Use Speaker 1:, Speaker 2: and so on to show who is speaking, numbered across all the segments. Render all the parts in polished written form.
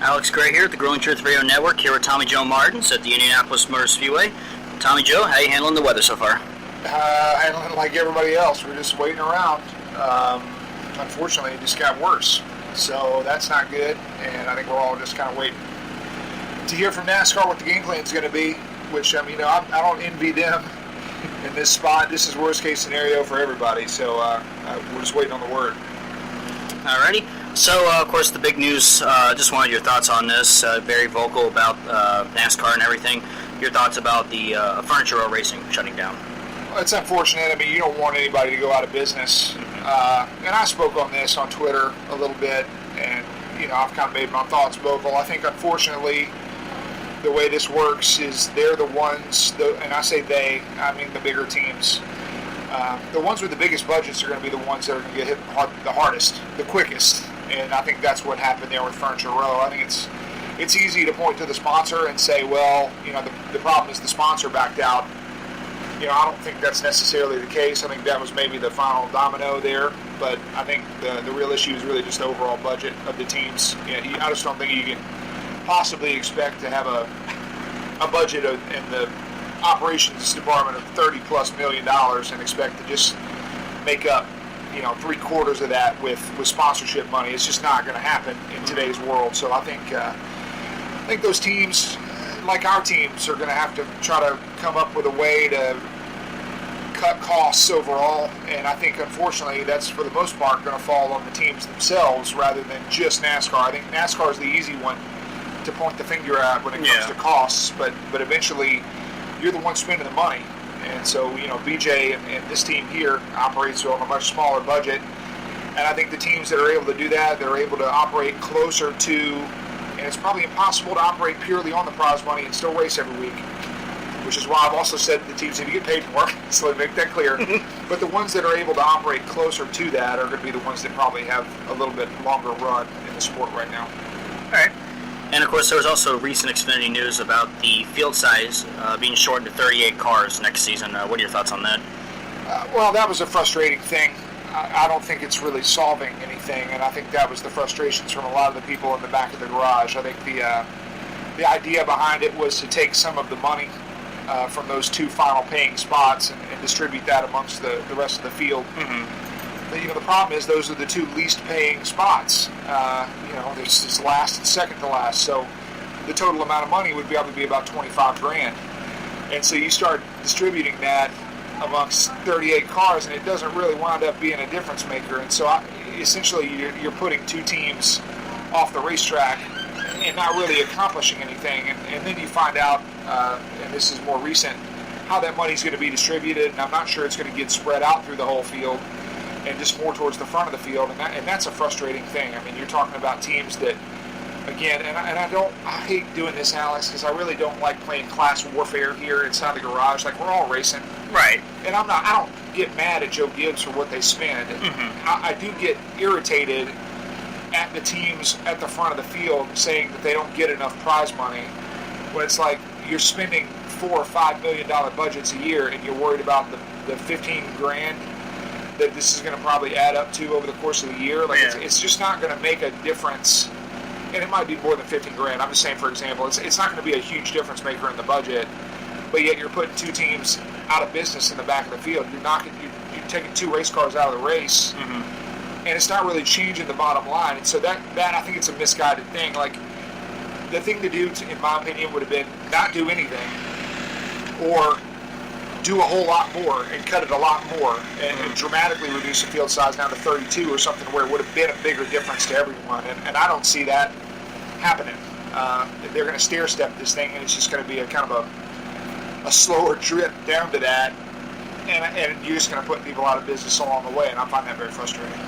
Speaker 1: Alex Gray here at the Growing Truth Radio Network, here with Tommy Joe Martins at the Indianapolis Motor Speedway. Tommy Joe, how are you handling the weather so far?
Speaker 2: Handling like everybody else. We're just waiting around. Unfortunately, it just got worse. So that's not good, and I think we're all just kind of waiting to hear from NASCAR what the game plan is going to be, which, I don't envy them in this spot. This is worst case scenario for everybody, so we're just waiting on the word.
Speaker 1: Alrighty. So, of course, the big news, just wanted your thoughts on this. Very vocal about NASCAR and everything. Your thoughts about the furniture row racing shutting down.
Speaker 2: Well, it's unfortunate. You don't want anybody to go out of business. And I spoke on this on Twitter a little bit, and, I've kind of made my thoughts vocal. I think, unfortunately, the way this works is they're the ones, and I say they, I mean the bigger teams. The ones with the biggest budgets are going to be the ones that are going to get hit the hardest, the quickest. And I think that's what happened there with Furniture Row. I think it's easy to point to the sponsor and say, well, the problem is the sponsor backed out. I don't think that's necessarily the case. I think that was maybe the final domino there. But I think the real issue is really just the overall budget of the teams. I just don't think you can possibly expect to have a budget in the operations department of $30+ million and expect to just make up 3/4 of that with sponsorship money. It's just not going to happen in today's world. So I think those teams, like our teams, are going to have to try to come up with a way to cut costs overall. And I think, unfortunately, that's for the most part going to fall on the teams themselves rather than just NASCAR. I think NASCAR is the easy one to point the finger at when it comes to costs, but eventually you're the one spending the money. And so, BJ and this team here operates on a much smaller budget. And I think the teams that are able to do that, they're able to operate closer to, and it's probably impossible to operate purely on the prize money and still race every week, which is why I've also said to the teams, if you get paid more, so let me make that clear. But the ones that are able to operate closer to that are going to be the ones that probably have a little bit longer run in the sport right now.
Speaker 1: All right. And, of course, there was also recent Xfinity news about the field size being shortened to 38 cars next season. What are your thoughts on that?
Speaker 2: Well, that was a frustrating thing. I don't think it's really solving anything, and I think that was the frustrations from a lot of the people in the back of the garage. I think the idea behind it was to take some of the money from those two final paying spots and distribute that amongst the rest of the field. Mm-hmm. The problem is those are the two least paying spots. There's last and second to last. So the total amount of money would be about $25,000. And so you start distributing that amongst 38 cars, and it doesn't really wind up being a difference maker. And so essentially you're putting two teams off the racetrack and not really accomplishing anything. And then you find out, and this is more recent, how that money's going to be distributed. And I'm not sure it's going to get spread out through the whole field and just more towards the front of the field, and that's a frustrating thing. You're talking about teams that, again, and I hate doing this, Alex, because I really don't like playing class warfare here inside the garage. Like, we're all racing,
Speaker 1: right?
Speaker 2: And I don't get mad at Joe Gibbs for what they spend. Mm-hmm. I do get irritated at the teams at the front of the field saying that they don't get enough prize money, when it's like you're spending $4 or $5 million budgets a year, and you're worried about the $15,000 that this is going to probably add up to over the course of the year. It's just not going to make a difference, and it might be more than $15,000. I'm just saying, for example, it's not going to be a huge difference maker in the budget, but yet you're putting two teams out of business in the back of the field. You're taking two race cars out of the race, mm-hmm. and it's not really changing the bottom line. And so that I think it's a misguided thing. Like, the thing to do, in my opinion, would have been not do anything, or do a whole lot more and cut it a lot more and dramatically reduce the field size down to 32 or something where it would have been a bigger difference to everyone. And I don't see that happening. They're going to stair-step this thing, and it's just going to be a kind of a slower drip down to that. And you're just going to put people out of business along the way, and I find that very frustrating.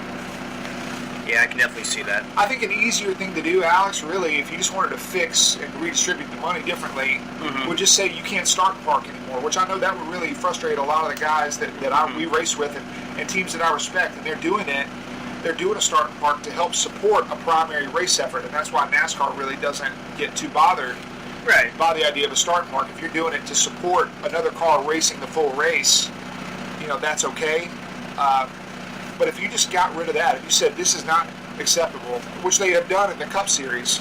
Speaker 1: Yeah, I can definitely see that.
Speaker 2: I think an easier thing to do, Alex, really, if you just wanted to fix and redistribute the money differently, mm-hmm. would just say you can't start and park anymore, which I know that would really frustrate a lot of the guys that we race with and teams that I respect, and they're doing it. They're doing a start and park to help support a primary race effort, and that's why NASCAR really doesn't get too bothered by the idea of a start and park. If you're doing it to support another car racing the full race, that's okay. But if you just got rid of that, if you said this is not acceptable, which they have done in the Cup Series,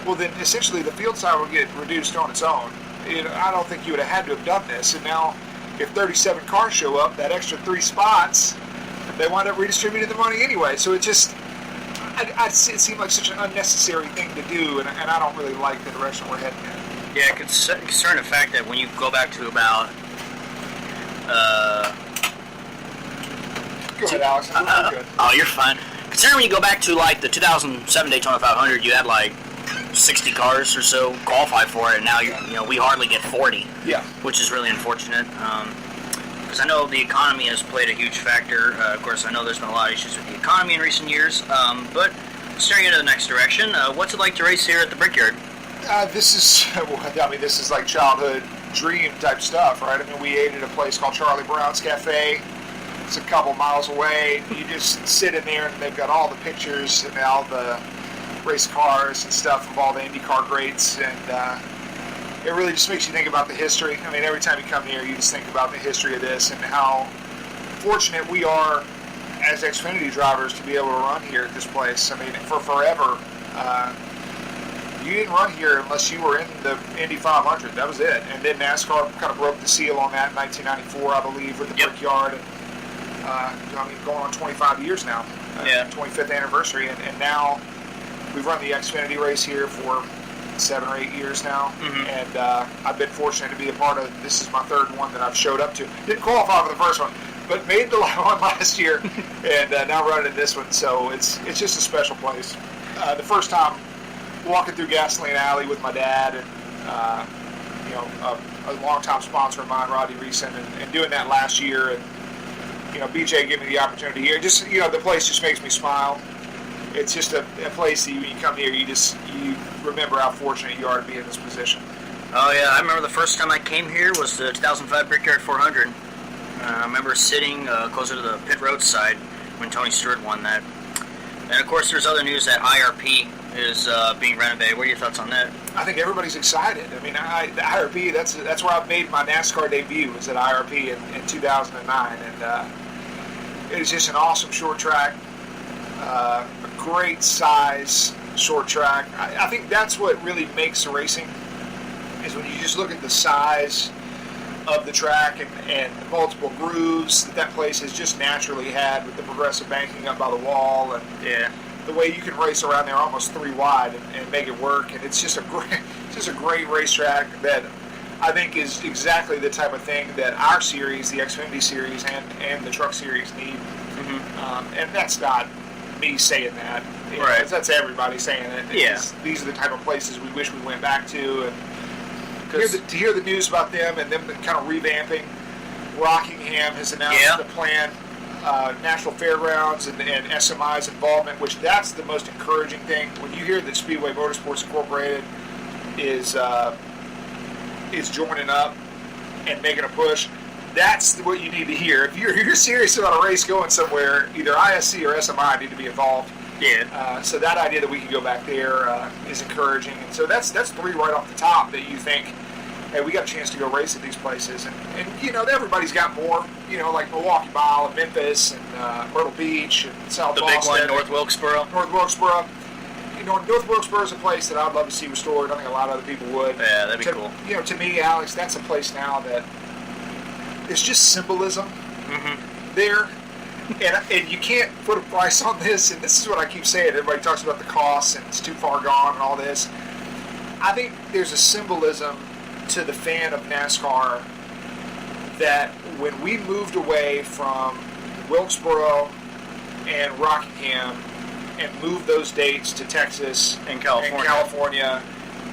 Speaker 2: well, then essentially the field size would get reduced on its own. I don't think you would have had to have done this. And now, if 37 cars show up, that extra 3 spots, they wind up redistributing the money anyway. So it just, it seemed like such an unnecessary thing to do, and I don't really like the direction we're heading in.
Speaker 1: Yeah, concerning the fact that when you go back to about...
Speaker 2: Go ahead, Alex. You're good.
Speaker 1: Oh, you're fine. Considering when you go back to like the 2007 Daytona 500, you had like 60 cars or so qualify for it, and now we hardly get 40.
Speaker 2: Yeah.
Speaker 1: Which is really unfortunate. Because I know the economy has played a huge factor. Of course, I know there's been a lot of issues with the economy in recent years. But steering into the next direction, what's it like to race here at the Brickyard?
Speaker 2: This is like childhood dream type stuff, right? I mean, we ate at a place called Charlie Brown's Cafe. It's a couple miles away. You just sit in there, and they've got all the pictures and all the race cars and stuff of all the IndyCar greats, and it really just makes you think about the history. I mean, every time you come here, you just think about the history of this and how fortunate we are as Xfinity drivers to be able to run here at this place. I mean, for forever, you didn't run here unless you were in the Indy 500. That was it. And then NASCAR kind of broke the seal on that in 1994, I believe, with the Brickyard. And, going on 25 years now. 25th anniversary. And now we've run the Xfinity race here for 7 or 8 years now. Mm-hmm. And I've been fortunate to be a part of, this is my third one that I've showed up to. Didn't qualify for the first one, but made the one last year, and now running this one. So it's just a special place. The first time walking through Gasoline Alley with my dad and a longtime sponsor of mine, Rodney Reeson, and doing that last year, and BJ gave me the opportunity here. Just the place just makes me smile. It's just a place that when you come here, you remember how fortunate you are to be in this position.
Speaker 1: Oh yeah, I remember the first time I came here was the 2005 Brickyard 400. I remember sitting closer to the pit road side when Tony Stewart won that. And of course, there's other news that IRP is being renovated. What are your thoughts on that?
Speaker 2: I think everybody's excited. I mean, the IRP, that's where I made my NASCAR debut, was at IRP in 2009. And it is just an awesome short track, a great size short track. I think that's what really makes the racing, is when you just look at the size of the track and the multiple grooves that place has just naturally had with the progressive banking up by the wall, and the way you can race around there almost 3 wide and make it work. And it's just a great racetrack that I think is exactly the type of thing that our series, the Xfinity series and the Truck Series need. Mm-hmm. And that's not me saying that.
Speaker 1: Right.
Speaker 2: That's everybody saying it.
Speaker 1: Yeah.
Speaker 2: These are the type of places we wish we went back to. And to hear the news about them and them kind of revamping. Rockingham has announced the plan, National Fairgrounds and SMI's involvement, which that's the most encouraging thing. When you hear that Speedway Motorsports Incorporated is joining up and making a push, that's what you need to hear. If you're serious about a race going somewhere, either ISC or SMI need to be involved. Yeah. So that idea that we can go back there is encouraging, and so that's 3 right off the top that you think, hey, we got a chance to go race at these places, and everybody's got more, like Milwaukee Mile and Memphis and Myrtle Beach and South
Speaker 1: the
Speaker 2: Boston.
Speaker 1: The big one, North Wilkesboro.
Speaker 2: North Wilkesboro. North Wilkesboro is a place that I'd love to see restored. I think a lot of other people would.
Speaker 1: Yeah, that'd be cool.
Speaker 2: To me, Alex, that's a place now that it's just symbolism there. And you can't put a price on this, and this is what I keep saying. Everybody talks about the costs, and it's too far gone and all this. I think there's a symbolism to the fan of NASCAR that when we moved away from Wilkesboro and Rockingham and moved those dates to Texas
Speaker 1: and California,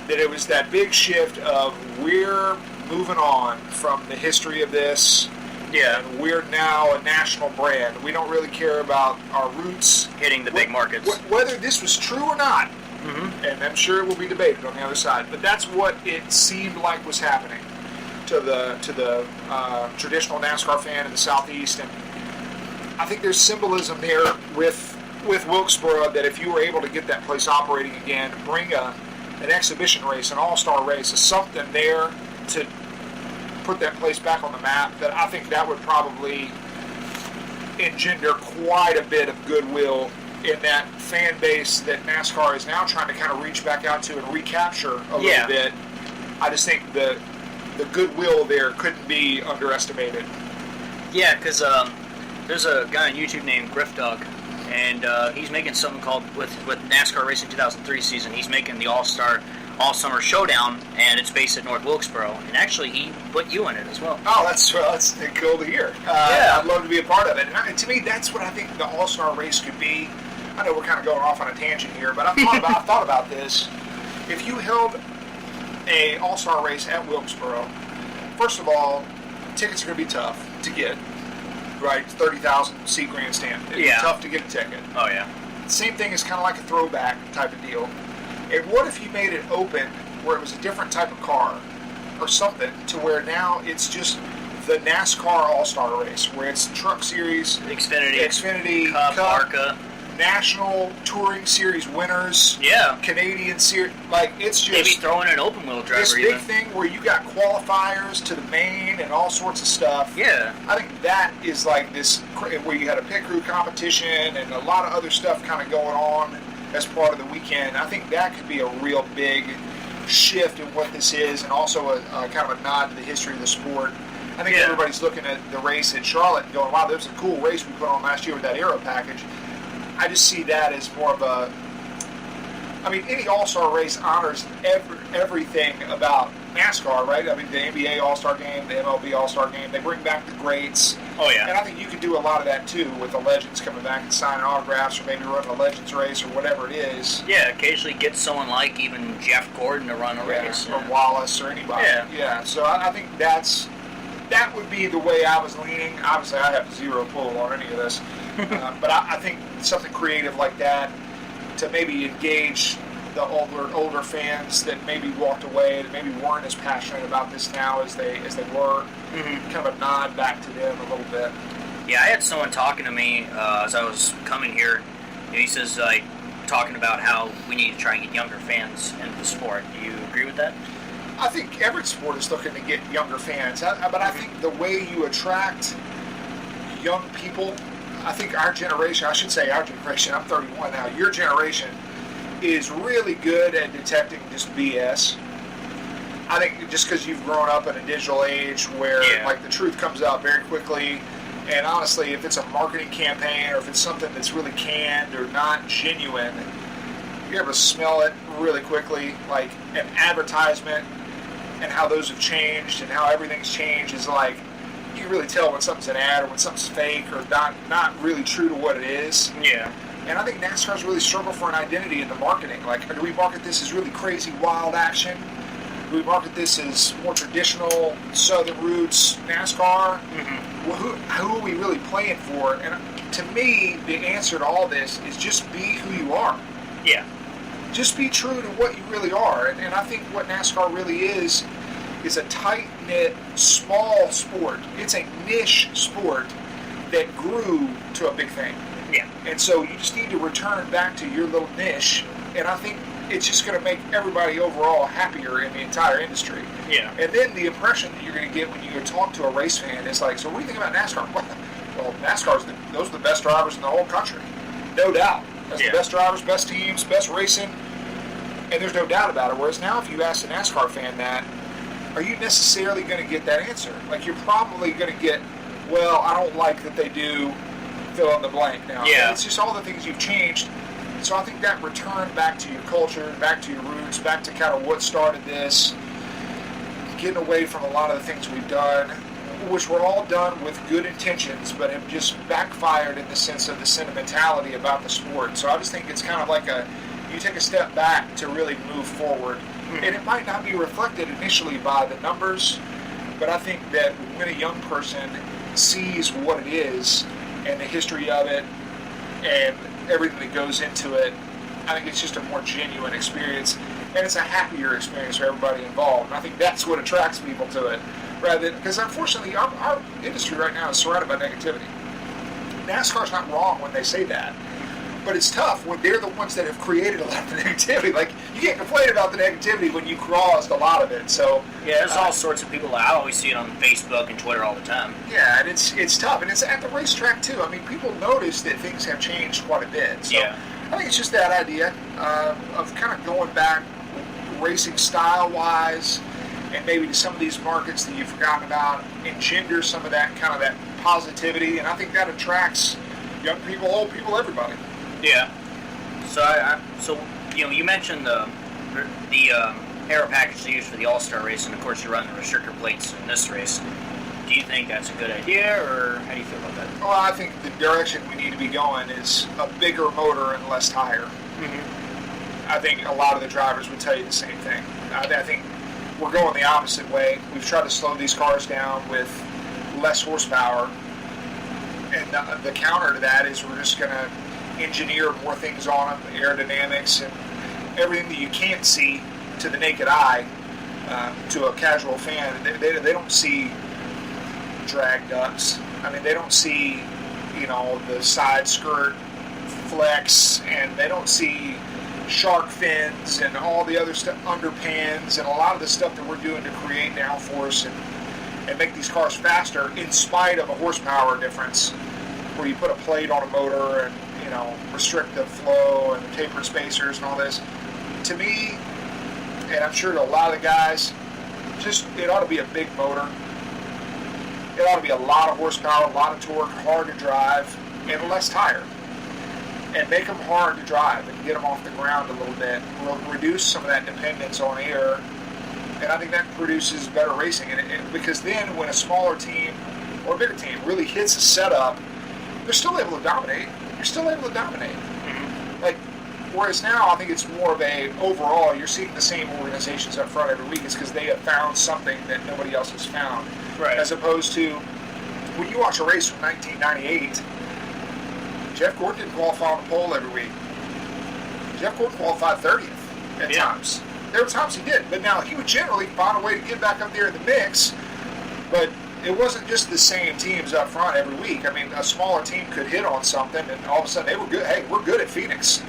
Speaker 2: that it was that big shift of we're moving on from the history of this. Yeah, and we're now a national brand. We don't really care about our roots
Speaker 1: hitting the big markets.
Speaker 2: Whether this was true or not, and I'm sure it will be debated on the other side, but that's what it seemed like was happening to the traditional NASCAR fan in the Southeast. And I think there's symbolism there with Wilkesboro that if you were able to get that place operating again, bring an exhibition race, an all-star race, something there to put that place back on the map, that I think that would probably engender quite a bit of goodwill in that fan base that NASCAR is now trying to kind of reach back out to and recapture a little bit. I just think the goodwill there couldn't be underestimated.
Speaker 1: Yeah, because there's a guy on YouTube named Griff Dog, and he's making something called, with NASCAR Racing 2003 season, he's making the All-Summer Showdown, and it's based at North Wilkesboro. And actually, he put you in it as well.
Speaker 2: Oh, that's cool to hear.
Speaker 1: Yeah.
Speaker 2: I'd love to be a part of it. And to me, that's what I think the All-Star race could be. I know we're kind of going off on a tangent here, but I've thought about this. If you held a All-Star race at Wilkesboro, first of all, tickets are going to be tough to get. Right, 30,000 seat grandstand. It'd be tough to get a ticket.
Speaker 1: Oh yeah.
Speaker 2: Same thing is kind of like a throwback type of deal. And what if you made it open where it was a different type of car or something, to where now it's just the NASCAR All-Star race, where it's Truck Series, Xfinity, Cup, ARCA, National Touring Series winners, Canadian Series, like it's just
Speaker 1: maybe throwing an open wheel driver.
Speaker 2: This big thing where you got qualifiers to the main and all sorts of stuff.
Speaker 1: Yeah,
Speaker 2: I think that is like this where you had a pit crew competition and a lot of other stuff kind of going on as part of the weekend. I think that could be a real big shift in what this is, and also a kind of a nod to the history of the sport. I think everybody's looking at the race at Charlotte and going, wow, that was a cool race we put on last year with that aero package. I just see that as more of a... I mean, any All-Star race honors everything about NASCAR, right? I mean, the NBA All-Star Game, the MLB All-Star Game, they bring back the greats.
Speaker 1: Oh, yeah.
Speaker 2: And I think you can do a lot of that, too, with the legends coming back and signing autographs, or maybe running a legends race, or whatever it is.
Speaker 1: Yeah, occasionally get someone like even Jeff Gordon to run a race.
Speaker 2: Or Wallace, or anybody. Yeah, so I think that would be the way I was leaning. Obviously, I have zero pull on any of this. But I think something creative like that to maybe engage the older fans that maybe walked away, that maybe weren't as passionate about this now as they were. Kind of a nod back to them a little bit.
Speaker 1: Yeah, I had someone talking to me as I was coming here. And he says, like, talking about how we need to try and get younger fans into the sport. Do you agree with that?
Speaker 2: I think every sport is looking to get younger fans, but I think the way you attract young people, I think our generation, I'm 31 now, your generation is really good at detecting just BS. I think just because you've grown up in a digital age where like the truth comes out very quickly, and honestly, if it's a marketing campaign or if it's something that's really canned or not genuine, you're able to smell it really quickly. Like an advertisement and how those have changed and how everything's changed is like, you can really tell when something's an ad or when something's fake or not really true to what it is.
Speaker 1: Yeah.
Speaker 2: And I think NASCAR's really struggled for an identity in the marketing. Like, do we market this as really crazy, wild action? Do we market this as more traditional, Southern roots NASCAR? Well, who are we really playing for? And to me, the answer to all this is just be who you are.
Speaker 1: Yeah.
Speaker 2: Just be true to what you really are. And I think what NASCAR really is a tight-knit, small sport. It's a niche sport that grew to a big thing.
Speaker 1: Yeah.
Speaker 2: And so you just need to return back to your little niche, and I think it's just going to make everybody overall happier in the entire industry.
Speaker 1: Yeah.
Speaker 2: And then the impression that you're going to get when you go talk to a race fan is like, so what do you think about NASCAR? Well, those are the best drivers in the whole country. No doubt. That's the best drivers, best teams, best racing, and there's no doubt about it. Whereas now if you ask a NASCAR fan that, are you necessarily going to get that answer? Like, you're probably going to get, well, I don't like that they do fill in the blank now.
Speaker 1: Yeah.
Speaker 2: It's just all the things you've changed. So I think that return back to your culture, back to your roots, back to kind of what started this, getting away from a lot of the things we've done, which were all done with good intentions, but have just backfired in the sense of the sentimentality about the sport. So I just think it's kind of like you take a step back to really move forward. And it might not be reflected initially by the numbers, but I think that when a young person sees what it is and the history of it and everything that goes into it, I think it's just a more genuine experience, and it's a happier experience for everybody involved. And I think that's what attracts people to it, rather than, because unfortunately our industry right now is surrounded by negativity. NASCAR's not wrong when they say that, But it's tough when they're the ones that have created a lot of the negativity. Like, you can't complain about the negativity when you caused a lot of it. So
Speaker 1: yeah, there's all sorts of people. I always see it on Facebook and Twitter all the time.
Speaker 2: yeah, and it's tough, and it's at the racetrack too. I mean, people notice that things have changed quite a bit. So
Speaker 1: Yeah.
Speaker 2: I think it's just that idea of kind of going back, racing style-wise, and maybe to some of these markets that you've forgotten about, engender some of that kind of that positivity, and I think that attracts young people, old people, everybody.
Speaker 1: Yeah. So you mentioned the aero package they use for the All-Star race, and of course you run the restrictor plates in this race. Do you think that's a good idea, or how do you feel about that?
Speaker 2: Well, I think the direction we need to be going is a bigger motor and less tire.
Speaker 1: Mm-hmm.
Speaker 2: I think a lot of the drivers would tell you the same thing. I think we're going the opposite way. We've tried to slow these cars down with less horsepower, and the counter to that is we're just going to engineer more things on them, aerodynamics and everything that you can't see to the naked eye. To a casual fan, they don't see drag ducts. I mean, they don't see, the side skirt flex, and they don't see shark fins and all the other stuff, underpins, and a lot of the stuff that we're doing to create downforce and make these cars faster in spite of a horsepower difference, where you put a plate on a motor and restrict the flow and the tapered spacers and all this. To me, and I'm sure to a lot of the guys, it ought to be a big motor. It ought to be a lot of horsepower, a lot of torque, hard to drive, and less tire. And make them hard to drive and get them off the ground a little bit. We'll reduce some of that dependence on air, and I think that produces better racing. Because then when a smaller team or a bigger team really hits a setup, they're still able to dominate. You're still able to dominate.
Speaker 1: Mm-hmm.
Speaker 2: Like, whereas now I think it's more of a overall, you're seeing the same organizations up front every week. It's because they have found something that nobody else has found.
Speaker 1: Right.
Speaker 2: As opposed to when you watch a race from 1998, Jeff Gordon didn't qualify on the pole every week. Jeff Gordon qualified 30th at times. There were times he did, but now he would generally find a way to get back up there in the mix. But it wasn't just the same teams up front every week. I mean, a smaller team could hit on something, and all of a sudden they were good. Hey, we're good at Phoenix.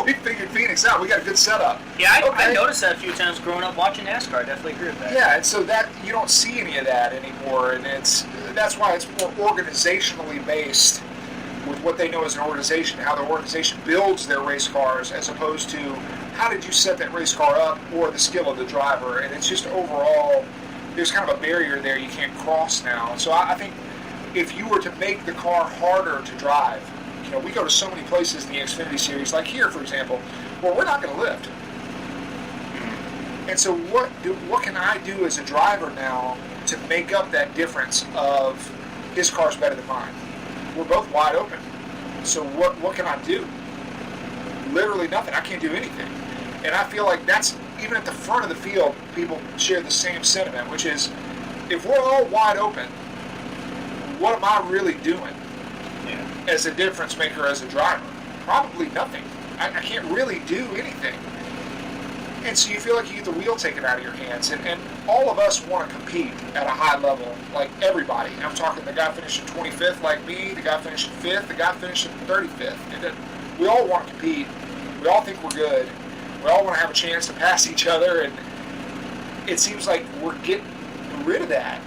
Speaker 2: We figured Phoenix out. We got a good setup.
Speaker 1: Yeah, I noticed that a few times growing up watching NASCAR. I definitely agree with that.
Speaker 2: Yeah, and so that you don't see any of that anymore, and that's why it's more organizationally based with what they know as an organization, how the organization builds their race cars, as opposed to how did you set that race car up or the skill of the driver. And it's just overall, there's kind of a barrier there you can't cross now. So I think if you were to make the car harder to drive, we go to so many places in the Xfinity Series, like here, for example, where we're not going to lift. And so what can I do as a driver now to make up that difference of his car's better than mine? We're both wide open. So what can I do? Literally nothing. I can't do anything. And I feel like that's, even at the front of the field, people share the same sentiment, which is, if we're all wide open, what am I really doing as a difference maker as a driver? Probably nothing. I can't really do anything. And so you feel like you get the wheel taken out of your hands. And all of us want to compete at a high level, like everybody. I'm talking the guy finishing 25th like me, the guy finishing 5th, the guy finishing 35th. And we all want to compete. We all think we're good. We all want to have a chance to pass each other. And it seems like we're getting rid of that.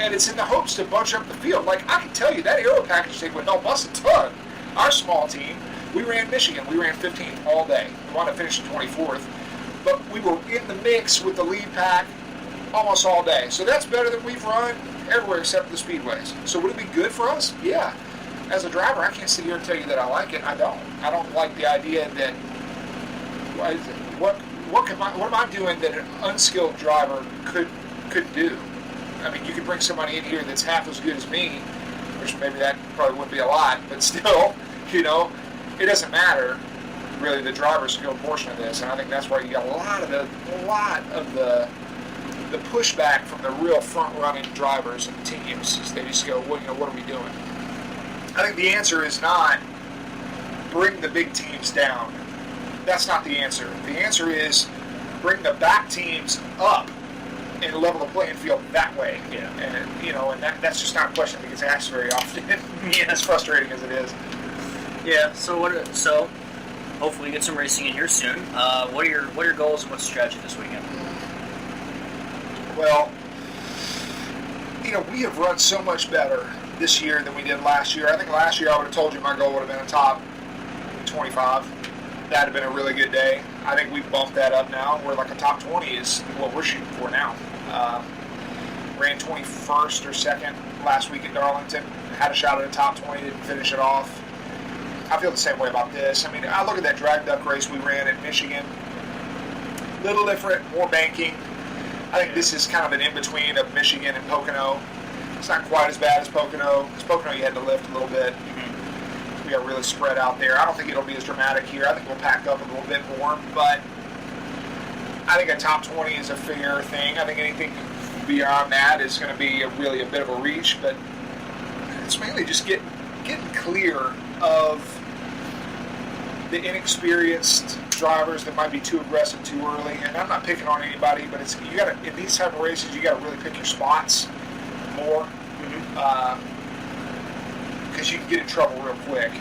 Speaker 2: And it's in the hopes to bunch up the field. Like, I can tell you, that aero package thing would help us a ton. Our small team, we ran Michigan. We ran 15th all day. We wound up finishing 24th. But we were in the mix with the lead pack almost all day. So that's better than we've run everywhere except the speedways. So would it be good for us? Yeah. As a driver, I can't sit here and tell you that I like it. I don't. I don't like the idea that what am I doing that an unskilled driver could do? I mean, you could bring somebody in here that's half as good as me, which maybe that probably wouldn't be a lot, but still, it doesn't matter. Really, the driver's skill portion of this, and I think that's why you got a lot of the pushback from the real front-running drivers and teams. Is they just go, what are we doing? I think the answer is not bring the big teams down. That's not the answer. The answer is bring the back teams up and level the playing field that way.
Speaker 1: Yeah.
Speaker 2: And that's just not a question that gets asked very often.
Speaker 1: Yeah.
Speaker 2: As frustrating as it is.
Speaker 1: Yeah. So hopefully we get some racing in here soon. What are your goals and what's the strategy this weekend?
Speaker 2: Well, we have run so much better this year than we did last year. I think last year I would have told you my goal would have been a top 25. That would have been a really good day. I think we've bumped that up now. We're like a top 20 is what we're shooting for now. Ran 21st or 2nd last week at Darlington. Had a shot at a top 20, didn't finish it off. I feel the same way about this. I mean, I look at that drag duck race we ran at Michigan. Little different, more banking. I think this is kind of an in-between of Michigan and Pocono. It's not quite as bad as Pocono. Because Pocono you had to lift a little bit. We got really spread out there. I don't think it'll be as dramatic here. I think we'll pack up a little bit more. But I think a top 20 is a fair thing. I think anything beyond that is going to be really a bit of a reach. But it's mainly just getting clear of the inexperienced drivers that might be too aggressive too early. And I'm not picking on anybody, but you got to, in these type of races, you got to really pick your spots more, because you can get in trouble real quick.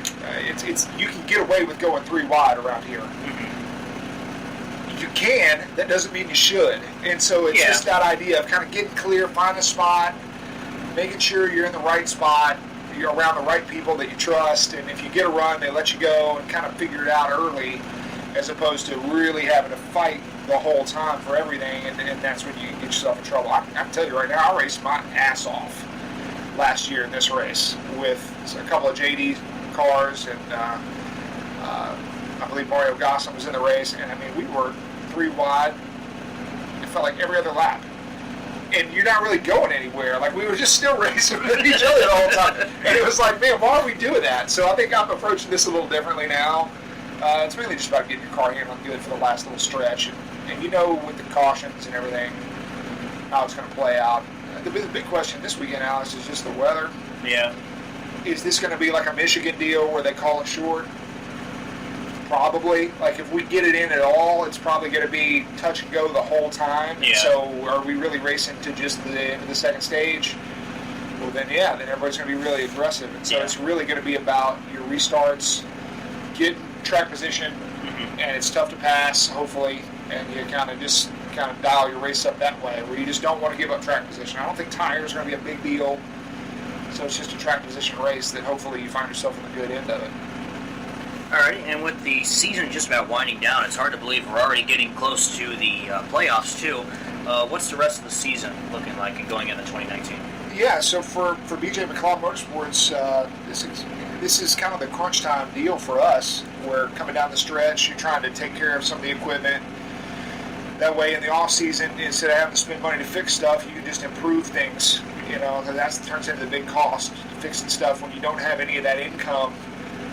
Speaker 2: You can get away with going 3 wide around here. You can. That doesn't mean you should. And so it's just that idea of kind of getting clear, find a spot, making sure you're in the right spot. You're around the right people that you trust, and if you get a run, they let you go and kind of figure it out early, as opposed to really having to fight the whole time for everything, and that's when you get yourself in trouble. I can tell you right now, I raced my ass off last year in this race with a couple of JD cars, and I believe Mario Gossam was in the race, and I mean, we were 3 wide. It felt like every other lap. And you're not really going anywhere. Like, we were just still racing with each other the whole time. And it was like, man, why are we doing that? So I think I'm approaching this a little differently now. It's really just about getting your car handling good for the last little stretch. And with the cautions and everything, how it's going to play out. The big question this weekend, Alex, is just the weather.
Speaker 1: Yeah.
Speaker 2: Is this going to be like a Michigan deal where they call it short? Probably. Like, if we get it in at all, it's probably going to be touch and go the whole time.
Speaker 1: Yeah.
Speaker 2: So are we really racing to just the end of the second stage? Well, then everybody's going to be really aggressive. And so it's really going to be about your restarts, get track position, and it's tough to pass, hopefully, and you kind of dial your race up that way, where you just don't want to give up track position. I don't think tires are going to be a big deal. So it's just a track position race that hopefully you find yourself on the good end of it.
Speaker 1: Alrighty, and with the season just about winding down, it's hard to believe we're already getting close to the playoffs, too. What's the rest of the season looking like and going into 2019?
Speaker 2: Yeah, so for BJ McLeod Motorsports, this is kind of the crunch time deal for us, where coming down the stretch, you're trying to take care of some of the equipment. That way, in the off season, instead of having to spend money to fix stuff, you can just improve things. That turns into the big cost, fixing stuff when you don't have any of that income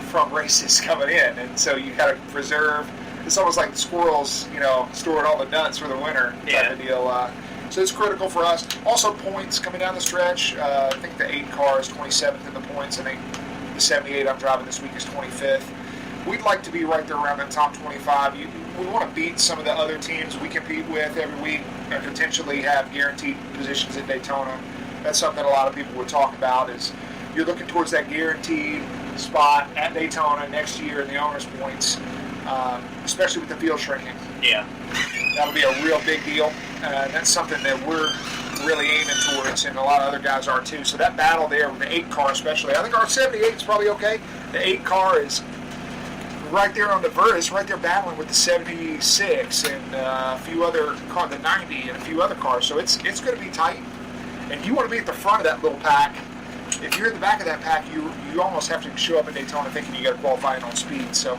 Speaker 2: from races coming in, and so you got to preserve. It's almost like the squirrels, storing all the nuts for the winter type of deal. So it's critical for us. Also, points coming down the stretch. I think the 8 car is 27th in the points. I think the 78 I'm driving this week is 25th. We'd like to be right there around the top 25. We want to beat some of the other teams we compete with every week and potentially have guaranteed positions at Daytona. That's something a lot of people would talk about, is you're looking towards that guaranteed spot at Daytona next year in the owner's points, especially with the field shrinking.
Speaker 1: Yeah.
Speaker 2: That'll be a real big deal. That's something that we're really aiming towards, and a lot of other guys are too. So that battle there with the 8 car especially, I think our 78 is probably okay. The 8 car is right there on the verge, right there battling with the 76 and a few other cars, the 90 and a few other cars. So it's going to be tight, and you want to be at the front of that little pack. If you're in the back of that pack, you almost have to show up at Daytona thinking you got to qualify on speed. So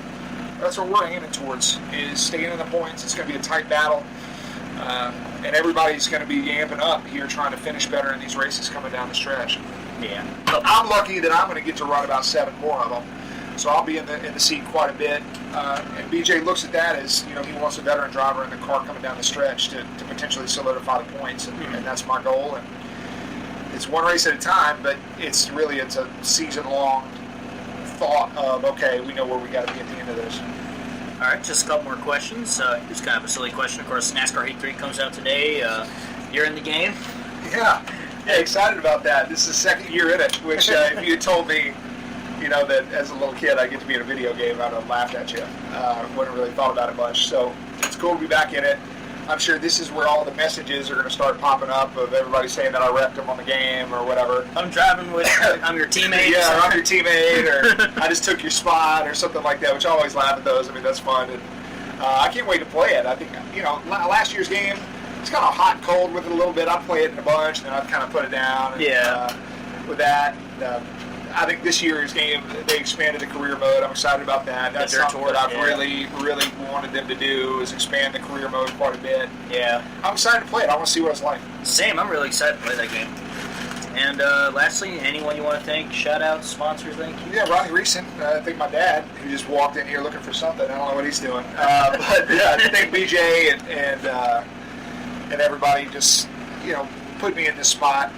Speaker 2: that's what we're aiming towards, is staying in the points. It's going to be a tight battle, and everybody's going to be amping up here trying to finish better in these races coming down the stretch.
Speaker 1: Yeah.
Speaker 2: So I'm lucky that I'm going to get to run about 7 more of them. So I'll be in the seat quite a bit. And BJ looks at that as, he wants a veteran driver in the car coming down the stretch to potentially solidify the points, and that's my goal. And it's one race at a time, but it's a season-long thought of, okay, we know where we got to be at the end of this.
Speaker 1: All right, just a couple more questions. It's kind of a silly question. Of course, NASCAR Heat 3 comes out today. You're in the game?
Speaker 2: Yeah, excited about that. This is the second year in it, which if you had told me that as a little kid I get to be in a video game, I'd have laughed at you. Wouldn't really thought about it much. So it's cool to be back in it. I'm sure this is where all the messages are going to start popping up of everybody saying that I wrecked them on the game or whatever.
Speaker 1: I'm driving with, I'm your teammate.
Speaker 2: Yeah, or I'm your teammate, or I just took your spot, or something like that, which I always laugh at those. I mean, that's fun. And I can't wait to play it. I think, last year's game, it's kind of hot and cold with it a little bit. I'd play it in a bunch, and then I'd kind of put it down. And, with that, I think this year's game, they expanded the career mode. I'm excited about that. That's something that I've really, really wanted them to do, is expand the career mode quite a bit.
Speaker 1: Yeah.
Speaker 2: I'm excited to play it. I want to see what it's like.
Speaker 1: Same. I'm really excited to play that game. And lastly, anyone you want to thank? Shout-outs, sponsors, thank you?
Speaker 2: Yeah, Ronnie Reeson. I think my dad, who just walked in here looking for something. I don't know what he's doing. But yeah, I thank BJ and everybody just, put me in this spot.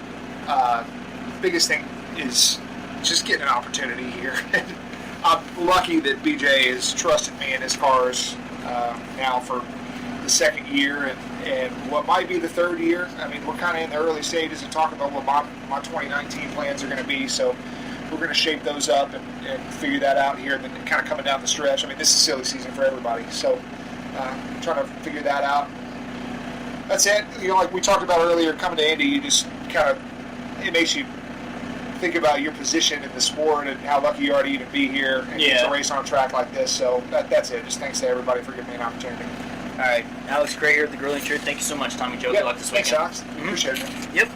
Speaker 2: Biggest thing is just getting an opportunity here. I'm lucky that BJ has trusted me in his cars now for the second year and what might be the third year. I mean, we're kind of in the early stages of talking about what my 2019 plans are going to be, so we're going to shape those up and figure that out here, and then kind of coming down the stretch. I mean, this is silly season for everybody, so trying to figure that out. That's it. Like we talked about earlier, coming to Indy, you just kind of, it makes you think about your position in the sport and how lucky you are to even be here and get to race on a track like this. So that's it. Just thanks to everybody for giving me an opportunity.
Speaker 1: All right. Alex Gray here at the Grilling Shirt. Thank you so much, Tommy Joe. Good luck this weekend.
Speaker 2: Thanks, Alex. Appreciate it.
Speaker 1: Yep.